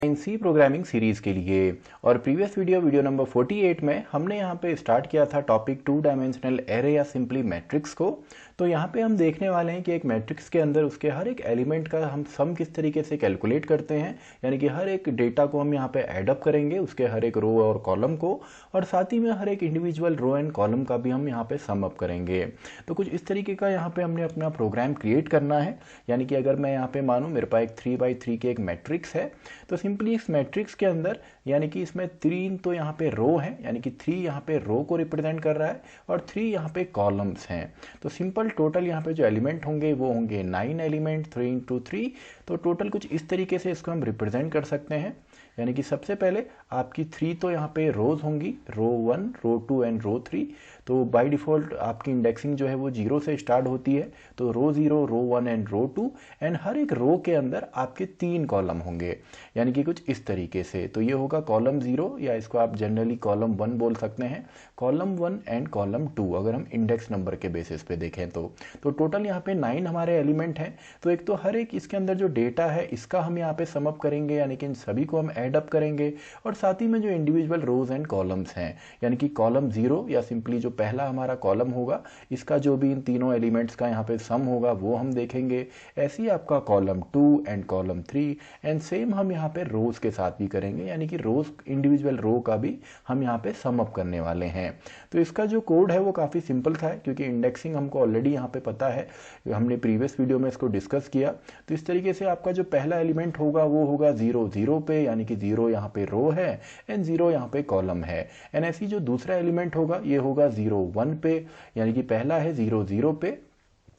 इन सी programming series के लिए। और प्रीवियस वीडियो नंबर 48 में हमने यहाँ पे स्टार्ट किया था टॉपिक 2 डायमेंशनल एरे या सिंपली मैट्रिक्स को। तो यहाँ पे हम देखने वाले हैं कि एक मैट्रिक्स के अंदर उसके हर एक एलिमेंट का हम सम किस तरीके से कैलकुलेट करते हैं, यानी कि हर एक डेटा को हम यहाँ पे एडअप करेंगे, उसके हर एक रो और कॉलम को, और साथ ही में हर एक इंडिविजुअल रो एंड कॉलम का भी हम यहाँ पे सम अप करेंगे। तो कुछ इस तरीके का यहाँ पे हमने अपना प्रोग्राम क्रिएट करना है। यानी कि अगर मैं यहाँ पे मानूँ मेरे पास एक 3x3 के एक मैट्रिक्स है, तो सिंपली इस मैट्रिक्स के अंदर यानी कि इसमें 3 तो यहाँ पे रो है, यानी कि 3 यहाँ पे रो को रिप्रेजेंट कर रहा है और 3 यहाँ पे कॉलम्स हैं। तो सिंपल टोटल यहाँ पे जो एलिमेंट होंगे वो होंगे 9 एलिमेंट 3 इंटू 3। तो टोटल कुछ इस तरीके से इसको हम रिप्रेजेंट कर सकते हैं। यानी कि सबसे पहले आपकी 3 तो यहाँ पे रोज होंगी, रो 1 रो 2 एंड रो 3। तो बाय डिफ़ॉल्ट आपकी इंडेक्सिंग जो है वो 0 से स्टार्ट होती है। तो रो 0 रो 1 एंड रो 2, एंड हर एक रो के अंदर आपके 3 कॉलम होंगे, यानी कि कुछ इस तरीके से। तो ये होगा कॉलम 0, या इसको आप जनरली कॉलम 1 बोल सकते हैं, कॉलम 1 एंड कॉलम 2 अगर हम इंडेक्स नंबर के बेसिस पे देखें तो टोटल यहाँ पे 9 हमारे एलिमेंट हैं। तो एक तो हर एक इसके अंदर जो डेटा है इसका हम यहाँ पे सम अप करेंगे, यानी कि इन सभी को हम एड अप करेंगे, और साथ ही में जो इंडिविजुअल रोज एंड कॉलम्स हैं, यानी कि कॉलम 0 या सिंपली जो पहला हमारा कॉलम होगा इसका जो भी इन तीनों एलिमेंट्स का यहाँ पे सम होगा वो हम देखेंगे। ऐसे ही आपका column 2 and column 3, and same हम यहाँ पे रोज के साथ भी करेंगे, यानी कि रोज इंडिविजुअल रो का भी हम यहाँ पे सम अप करने वाले हैं। तो इसका जो कोड है वो काफ़ी सिंपल था, क्योंकि इंडेक्सिंग हमको ऑलरेडी यहाँ पे पता है, हमने प्रीवियस वीडियो में इसको डिस्कस किया। तो इस तरीके से आपका जो पहला एलिमेंट होगा वो होगा 0 0 पे, यानी कि 0 यहाँ पे रो है एंड 0 यहाँ पे कॉलम है। एंड ऐसी जो दूसरा एलिमेंट होगा ये होगा 0 1 पे, यानी कि पहला है 0 0 पे,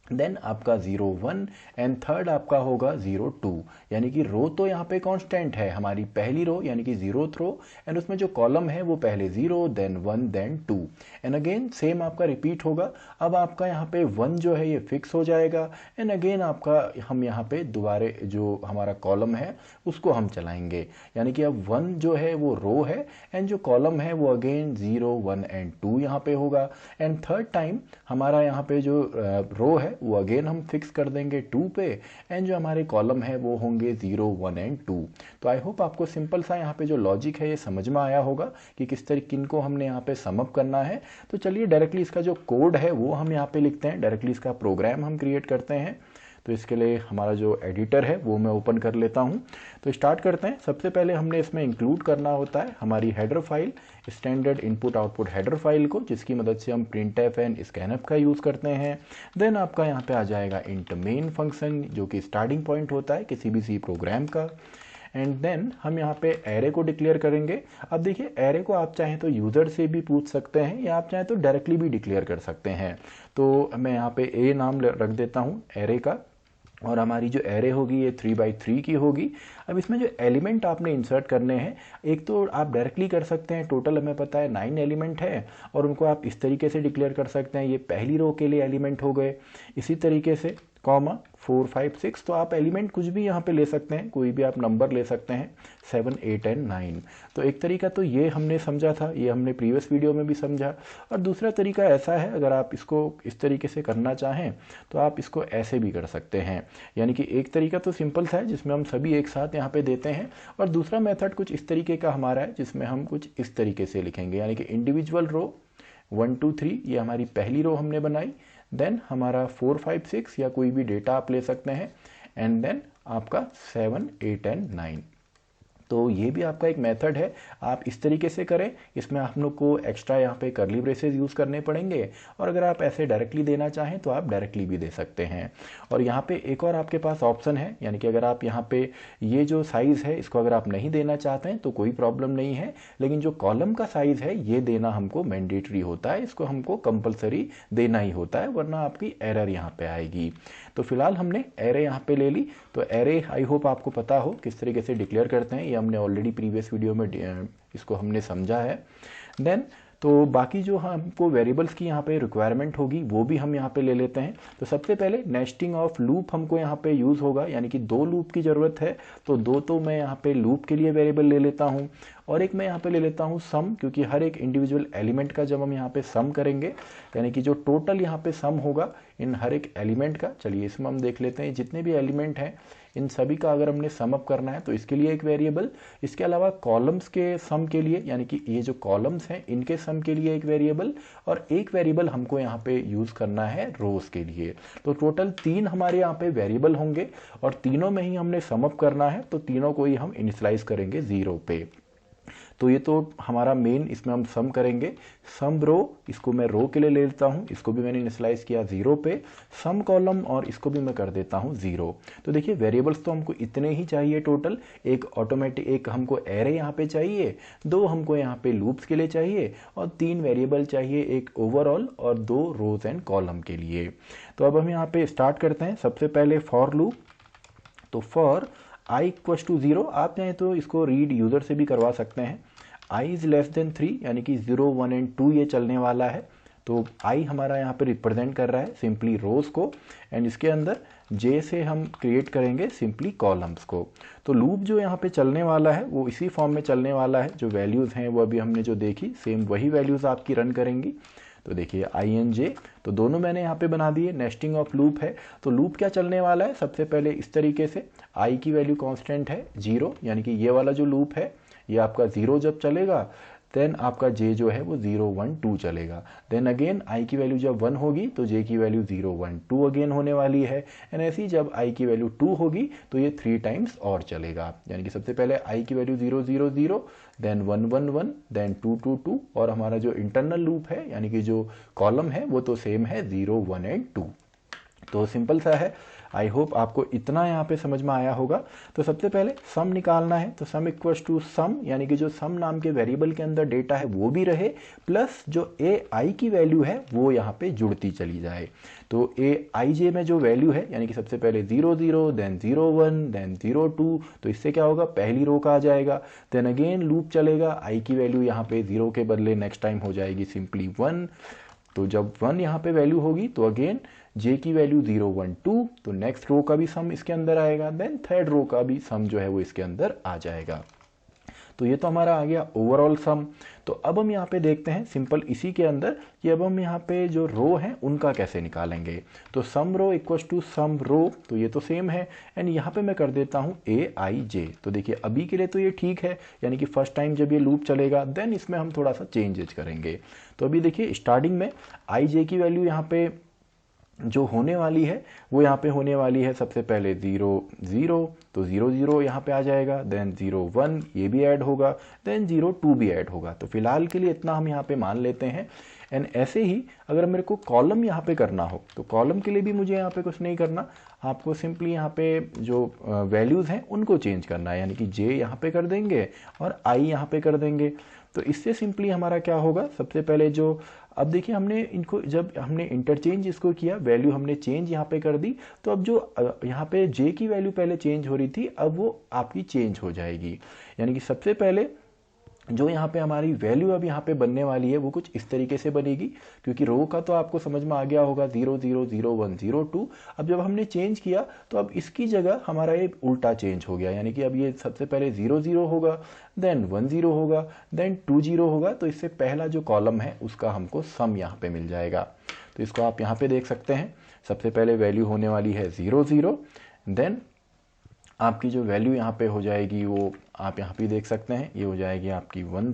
देन आपका 0 1, एंड थर्ड आपका होगा 0 2, यानी कि रो तो यहाँ पे कांस्टेंट है हमारी पहली रो, यानी कि 0th रो, एंड उसमें जो कॉलम है वो पहले 0 then 1 then 2, and again same आपका रिपीट होगा। अब आपका यहाँ पे 1 जो है ये फिक्स हो जाएगा, एंड अगेन आपका हम यहाँ पे दोबारे जो हमारा कॉलम है उसको हम चलाएंगे, यानी कि अब 1 जो है वो रो है एंड जो कॉलम है वो अगेन 0 1 एंड 2 यहाँ पे होगा, एंड थर्ड टाइम हमारा यहाँ पे जो रो है वो अगेन हम फिक्स कर देंगे 2 पे, एंड जो हमारे कॉलम है वो होंगे 0 1 एंड 2। तो आई होप आपको सिंपल सा यहाँ पे जो लॉजिक है ये समझ में आया होगा कि किस तरीके किनको हमने यहाँ पे सम अप करना है। तो चलिए डायरेक्टली इसका जो कोड है वो हम यहाँ पे लिखते हैं, डायरेक्टली इसका प्रोग्राम हम क्रिएट करते हैं। तो इसके लिए हमारा जो एडिटर है वो मैं ओपन कर लेता हूँ। तो स्टार्ट करते हैं। सबसे पहले हमने इसमें इंक्लूड करना होता है हमारी header file, standard input output header file को, जिसकी मदद से हम printf एंड scanf का यूज़ करते हैं। देन आपका यहाँ पे आ जाएगा इंट मेन फंक्शन, जो कि स्टार्टिंग पॉइंट होता है किसी भी सी प्रोग्राम का। एंड देन हम यहाँ पे एरे को डिक्लेयर करेंगे। अब देखिए एरे को आप चाहें तो यूज़र से भी पूछ सकते हैं, या आप चाहें तो डायरेक्टली भी डिक्लेयर कर सकते हैं। तो मैं यहाँ पे ए नाम रख देता हूँ एरे का, और हमारी जो एरे होगी ये 3x3 की होगी। अब इसमें जो एलिमेंट आपने इंसर्ट करने हैं, एक तो आप डायरेक्टली कर सकते हैं, टोटल हमें पता है 9 एलिमेंट है, और उनको आप इस तरीके से डिक्लेयर कर सकते हैं, ये पहली रो के लिए एलिमेंट हो गए। इसी तरीके से कॉमा 4 5 6, तो आप एलिमेंट कुछ भी यहाँ पे ले सकते हैं, कोई भी आप नंबर ले सकते हैं, 7 8 एंड 9। तो एक तरीका तो ये हमने समझा था, ये हमने प्रीवियस वीडियो में भी समझा। और दूसरा तरीका ऐसा है, अगर आप इसको इस तरीके से करना चाहें तो आप इसको ऐसे भी कर सकते हैं। यानी कि एक तरीका तो सिंपल सा है जिसमें हम सभी एक साथ यहाँ पे देते हैं, और दूसरा मेथड कुछ इस तरीके का हमारा है जिसमें हम कुछ इस तरीके से लिखेंगे, यानी कि इंडिविजुअल रो 1 2 3 ये हमारी पहली रो हमने बनाई, देन हमारा 4 5 6 या कोई भी डेटा आप ले सकते हैं, एंड देन आपका 7 8 एंड 9। तो ये भी आपका एक मेथड है, आप इस तरीके से करें। इसमें आप लोग को एक्स्ट्रा यहाँ पे कर्ली ब्रेसेस यूज़ करने पड़ेंगे, और अगर आप ऐसे डायरेक्टली देना चाहें तो आप डायरेक्टली भी दे सकते हैं। और यहाँ पे एक और आपके पास ऑप्शन है, यानी कि अगर आप यहाँ पे ये जो साइज़ है इसको अगर आप नहीं देना चाहते हैं तो कोई प्रॉब्लम नहीं है, लेकिन जो कॉलम का साइज़ है ये देना हमको मैंडेटरी होता है, इसको हमको कंपलसरी देना ही होता है, वरना आपकी एरर यहाँ पे आएगी। तो फिलहाल हमने एरे यहाँ पे ले ली। तो एरे आई होप आपको पता हो किस तरीके से डिक्लेयर करते हैं, ये हमने ऑलरेडी प्रीवियस वीडियो में इसको हमने समझा है। देन तो बाकी जो हमको वेरिएबल्स की यहाँ पे रिक्वायरमेंट होगी वो भी हम यहाँ पे ले लेते हैं। तो सबसे पहले नेस्टिंग ऑफ लूप हमको यहाँ पे यूज़ होगा, यानी कि 2 लूप की ज़रूरत है, तो 2 तो मैं यहाँ पे लूप के लिए वेरिएबल ले लेता हूँ। और एक मैं यहाँ पे ले लेता हूँ सम, क्योंकि हर एक इंडिविजुअल एलिमेंट का जब हम यहाँ पे सम करेंगे यानी कि जो टोटल यहाँ पे सम होगा इन हर एक एलिमेंट का, चलिए इसमें हम देख लेते हैं जितने भी एलिमेंट हैं इन सभी का अगर हमने सम अप करना है तो इसके लिए एक वेरिएबल, इसके अलावा कॉलम्स के सम के लिए यानी कि ये जो कॉलम्स हैं इनके सम के लिए एक वेरिएबल, और एक वेरिएबल हमको यहाँ पे यूज़ करना है रोज के लिए। तो टोटल 3 हमारे यहाँ पे वेरिएबल होंगे और तीनों में ही हमने सम अप करना है, तो तीनों को ही हम इनिशियलाइज करेंगे 0 पे। तो ये तो हमारा मेन, इसमें हम सम करेंगे। सम रो, इसको मैं रो के लिए ले लेता हूँ, इसको भी मैंने इनिशियलाइज किया 0 पे। सम कॉलम और इसको भी मैं कर देता हूँ 0। तो देखिए वेरिएबल्स तो हमको इतने ही चाहिए टोटल, एक ऑटोमेटिक, एक हमको एरे यहाँ पे चाहिए, 2 हमको यहाँ पे लूप्स के लिए चाहिए और 3 वेरिएबल चाहिए, एक ओवरऑल और 2 रोज एंड कॉलम के लिए। तो अब हम यहाँ पे स्टार्ट करते हैं। सबसे पहले फॉर लूप, तो फॉर i इक्वल्स टू 0, आप चाहें तो इसको रीड यूज़र से भी करवा सकते हैं। i इज़ लेस देन 3 यानी कि 0, 1 एंड 2 ये चलने वाला है। तो i हमारा यहाँ पे रिप्रेजेंट कर रहा है सिंपली रोज को, एंड इसके अंदर j से हम क्रिएट करेंगे सिंपली कॉलम्स को। तो लूप जो यहाँ पे चलने वाला है वो इसी फॉर्म में चलने वाला है, जो वैल्यूज़ हैं वो अभी हमने जो देखी सेम वही वैल्यूज़ आपकी रन करेंगी। तो देखिए ing, तो दोनों मैंने यहाँ पे बना दिए, नेस्टिंग ऑफ लूप है। तो लूप क्या चलने वाला है, सबसे पहले इस तरीके से i की वैल्यू कांस्टेंट है 0, यानी कि ये वाला जो लूप है ये आपका 0 जब चलेगा देन आपका j जो है वो 0, 1, 2 चलेगा। देन अगेन i की वैल्यू जब 1 होगी तो j की वैल्यू 0, 1, 2 अगेन होने वाली है, एंड ऐसी जब i की वैल्यू 2 होगी तो ये 3 टाइम्स और चलेगा। यानी कि सबसे पहले i की वैल्यू 0, 0, 0, देन 1, 1, 1, देन 2, 2, 2, और हमारा जो इंटरनल लूप है यानी कि जो कॉलम है वो तो सेम है 0, 1 एंड 2। तो सिंपल सा है। आई होप आपको इतना यहाँ पे समझ में आया होगा। तो सबसे पहले सम निकालना है, तो सम इक्वल्स टू सम, यानी कि जो सम नाम के वेरिएबल के अंदर डेटा है वो भी रहे, प्लस जो ए आई की वैल्यू है वो यहाँ पे जुड़ती चली जाए। तो ए आई जे में जो वैल्यू है यानी कि सबसे पहले 0, 0, देन 0, 1, देन 0, 2, तो इससे क्या होगा, पहली रो का आ जाएगा। देन अगेन लूप चलेगा, आई की वैल्यू यहाँ पे 0 के बदले नेक्स्ट टाइम हो जाएगी सिंपली 1। तो जब 1 यहाँ पे वैल्यू होगी तो अगेन j की वैल्यू 0, 1, 2, तो नेक्स्ट रो का भी सम इसके अंदर आएगा, देन थर्ड रो का भी सम जो है वो इसके अंदर आ जाएगा। तो ये तो हमारा आ गया ओवरऑल सम। तो अब हम यहाँ पे देखते हैं सिंपल इसी के अंदर कि अब हम यहाँ पे जो रो हैं उनका कैसे निकालेंगे। तो सम रो इक्वल्स टू सम रो, तो ये तो सेम है, एंड यहाँ पे मैं कर देता हूँ ए आई जे। तो देखिए अभी के लिए तो ये ठीक है, यानी कि फर्स्ट टाइम जब ये लूप चलेगा देन इसमें हम थोड़ा सा चेंजेज करेंगे। तो अभी देखिए स्टार्टिंग में आई जे की वैल्यू यहाँ पे जो होने वाली है वो यहाँ पे होने वाली है सबसे पहले 0, 0, तो 0, 0 यहाँ पे आ जाएगा, देन 0, 1 ये भी ऐड होगा, देन 0, 2 भी ऐड होगा। तो फिलहाल के लिए इतना हम यहाँ पे मान लेते हैं। एंड ऐसे ही अगर मेरे को कॉलम यहाँ पे करना हो तो कॉलम के लिए भी मुझे यहाँ पे कुछ नहीं करना, आपको सिंपली यहाँ पे जो वैल्यूज़ हैं उनको चेंज करना है, यानी कि j यहाँ पे कर देंगे और i यहाँ पे कर देंगे। तो इससे सिंपली हमारा क्या होगा, सबसे पहले जो अब देखिए हमने इनको जब हमने इंटरचेंज इसको किया, वैल्यू हमने चेंज यहाँ पे कर दी, तो अब जो यहाँ पे j की वैल्यू पहले चेंज हो रही थी अब वो आपकी चेंज हो जाएगी। यानी कि सबसे पहले जो यहाँ पे हमारी वैल्यू अब यहाँ पे बनने वाली है वो कुछ इस तरीके से बनेगी, क्योंकि रो का तो आपको समझ में आ गया होगा 0, 0, 0, 1, 0, 2। अब जब हमने चेंज किया तो अब इसकी जगह हमारा ये उल्टा चेंज हो गया, यानी कि अब ये सबसे पहले 0, 0 होगा, देन 1, 0 होगा, देन 2, 0 होगा। तो इससे पहला जो कॉलम है उसका हमको सम यहाँ पे मिल जाएगा। तो इसको आप यहाँ पे देख सकते हैं, सबसे पहले वैल्यू होने वाली है 0, 0, देन आपकी जो वैल्यू यहाँ पे हो जाएगी वो आप यहाँ पे देख सकते हैं, ये हो जाएगी आपकी 1,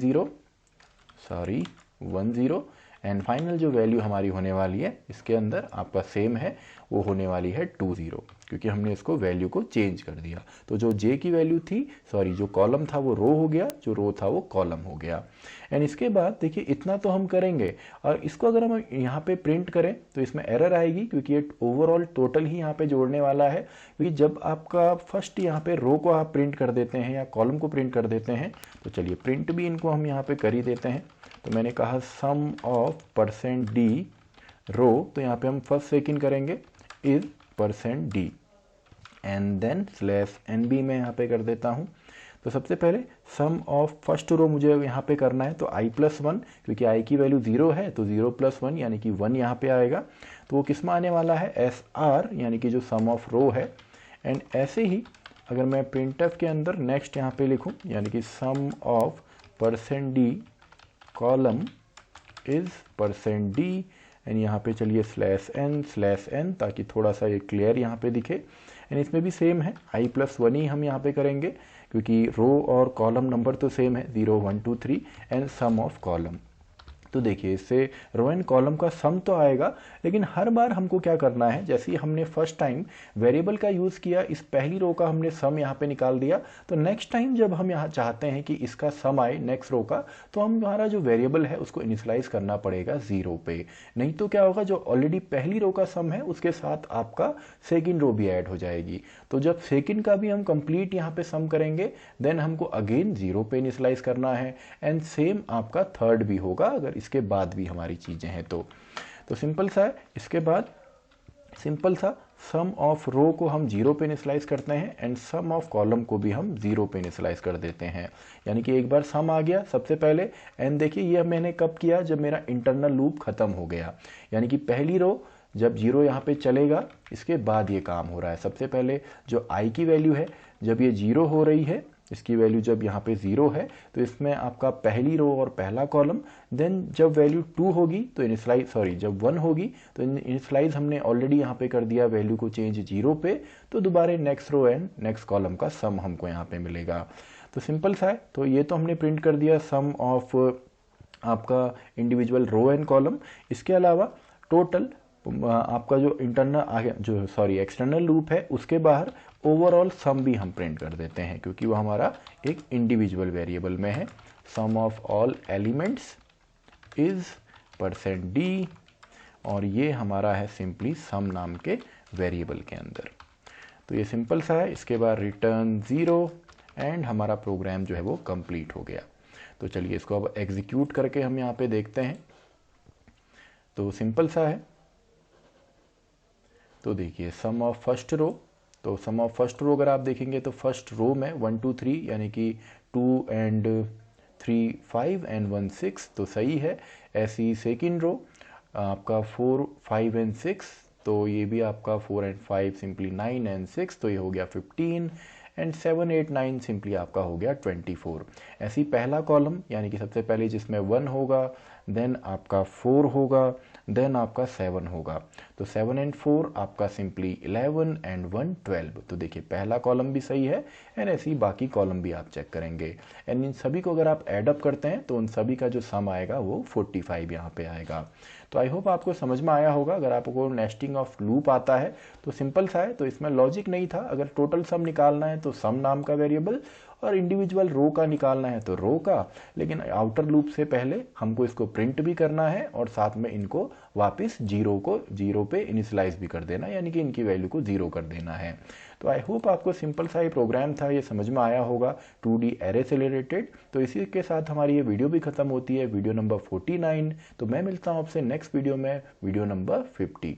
0, एंड फाइनल जो वैल्यू हमारी होने वाली है इसके अंदर आपका सेम है, वो होने वाली है 2, 0, क्योंकि हमने इसको वैल्यू को चेंज कर दिया। तो जो j की वैल्यू थी, जो कॉलम था वो रो हो गया, जो रो था वो कॉलम हो गया। एंड इसके बाद देखिए इतना तो हम करेंगे, और इसको अगर हम यहाँ पे प्रिंट करें तो इसमें एरर आएगी, क्योंकि ये ओवरऑल टोटल ही यहाँ पे जोड़ने वाला है। क्योंकि जब आपका फर्स्ट यहाँ पे रो को आप प्रिंट कर देते हैं या कॉलम को प्रिंट कर देते हैं, तो चलिए प्रिंट भी इनको हम यहाँ पे कर ही देते हैं। तो मैंने कहा सम ऑफ %d रो, तो यहाँ पे हम फर्स्ट सेकेंड करेंगे is %d, and then /nb में यहाँ पे कर देता हूँ। तो सबसे पहले सम ऑफ फर्स्ट रो मुझे यहाँ पे करना है, तो i+1, क्योंकि i की वैल्यू 0 है तो 0+1 यानी कि 1 यहाँ पे आएगा। तो वो किस में आने वाला है, SR, यानी कि जो सम ऑफ रो है। एंड ऐसे ही अगर मैं printf के अंदर नेक्स्ट यहाँ पे लिखूँ, यानी कि sum of %d column is %d and यहाँ पे चलिए /n ताकि थोड़ा सा ये क्लियर यहाँ पे दिखे। एंड इसमें भी सेम है, i+1 ही हम यहाँ पे करेंगे क्योंकि रो और कॉलम नंबर तो सेम है 0 1 2 3 एंड सम ऑफ कॉलम। तो देखिए इससे रो एंड कॉलम का सम तो आएगा, लेकिन हर बार हमको क्या करना है, जैसे ही हमने फर्स्ट टाइम वेरिएबल का यूज़ किया, इस पहली रो का हमने सम यहाँ पे निकाल दिया, तो नेक्स्ट टाइम जब हम यहाँ चाहते हैं कि इसका सम आए नेक्स्ट रो का, तो हम हमारा जो वेरिएबल है उसको इनिशियलाइज करना पड़ेगा 0 पे। नहीं तो क्या होगा, जो ऑलरेडी पहली रो का सम है उसके साथ आपका सेकेंड रो भी ऐड हो जाएगी। तो जब सेकेंड का भी हम कंप्लीट यहाँ पे सम करेंगे, देन हमको अगेन 0 पे इनिशियलाइज करना है एंड सेम आपका थर्ड भी होगा अगर इसके बाद भी हमारी चीज़ें हैं तो सिंपल सा है। इसके बाद सिंपल सा सम ऑफ रो को हम 0 पे इनिशियलाइज करते हैं एंड सम ऑफ कॉलम को भी हम 0 पे इनिशियलाइज कर देते हैं। यानी कि एक बार सम आ गया सबसे पहले, एंड देखिए ये मैंने कब किया, जब मेरा इंटरनल लूप खत्म हो गया। यानी कि पहली रो जब 0 यहाँ पे चलेगा, इसके बाद ये काम हो रहा है। सबसे पहले जो i की वैल्यू है जब ये 0 हो रही है, इसकी वैल्यू जब यहाँ पे 0 है तो इसमें आपका पहली रो और पहला कॉलम, देन जब वैल्यू 2 होगी तो जब 1 होगी तो इनिशियलाइज हमने ऑलरेडी यहाँ पे कर दिया वैल्यू को चेंज 0 पे, तो दोबारा next row and next column का सम हमको यहाँ पे मिलेगा। तो सिंपल सा है। तो ये तो हमने प्रिंट कर दिया सम ऑफ आपका इंडिविजुअल रो एंड कॉलम। इसके अलावा टोटल आपका जो एक्सटर्नल लूप है उसके बाहर ओवरऑल सम भी हम प्रिंट कर देते हैं, क्योंकि वो हमारा एक इंडिविजुअल वेरिएबल में है। Sum of all elements is %d और ये हमारा है सिंपली सम नाम के वेरिएबल के अंदर। तो ये सिंपल सा है। इसके बाद रिटर्न 0 एंड हमारा प्रोग्राम जो है वो कंप्लीट हो गया। तो चलिए इसको अब एग्जीक्यूट करके हम यहाँ पे देखते हैं। तो सिंपल सा है। तो देखिए सम ऑफ फर्स्ट रो, तो सम ऑफ फर्स्ट रो अगर आप देखेंगे तो फर्स्ट रो में 1 2 3 यानी कि 2 एंड 3 5 एंड 1 6 तो सही है। ऐसी सेकेंड रो आपका 4 5 एंड 6, तो ये भी आपका 4 एंड 5 सिंपली 9 एंड 6, तो ये हो गया 15 एंड 7 8 9 सिंपली आपका हो गया 24। ऐसी पहला कॉलम यानी कि सबसे पहले जिसमें 1 होगा, देन आपका 4 होगा, देन आपका 7 होगा। तो 7 एंड 4 आपका सिंपली 11 एंड 1 12। तो देखिए पहला कॉलम भी सही है एंड ऐसे ही बाकी कॉलम भी आप चेक करेंगे। एंड इन सभी को अगर आप ऐड अप करते हैं तो उन सभी का जो सम आएगा वो 45 यहाँ पे आएगा। तो आई होप आपको समझ में आया होगा। अगर आपको नेस्टिंग ऑफ लूप आता है तो सिंपल सा है। तो इसमें लॉजिक नहीं था, अगर टोटल सम निकालना है तो सम नाम का वेरिएबल और इंडिविजुअल रो का निकालना है तो रो का, लेकिन आउटर लूप से पहले हमको इसको प्रिंट भी करना है और साथ में इनको वापस 0 पे इनिशियलाइज भी कर देना, यानी कि इनकी वैल्यू को 0 कर देना है। तो आई होप आपको सिंपल सा ही प्रोग्राम था, ये समझ में आया होगा 2D एरे से रिलेटेड। तो इसी के साथ हमारी ये वीडियो भी खत्म होती है, वीडियो नंबर 49। तो मैं मिलता हूँ आपसे नेक्स्ट वीडियो में, वीडियो नंबर 50।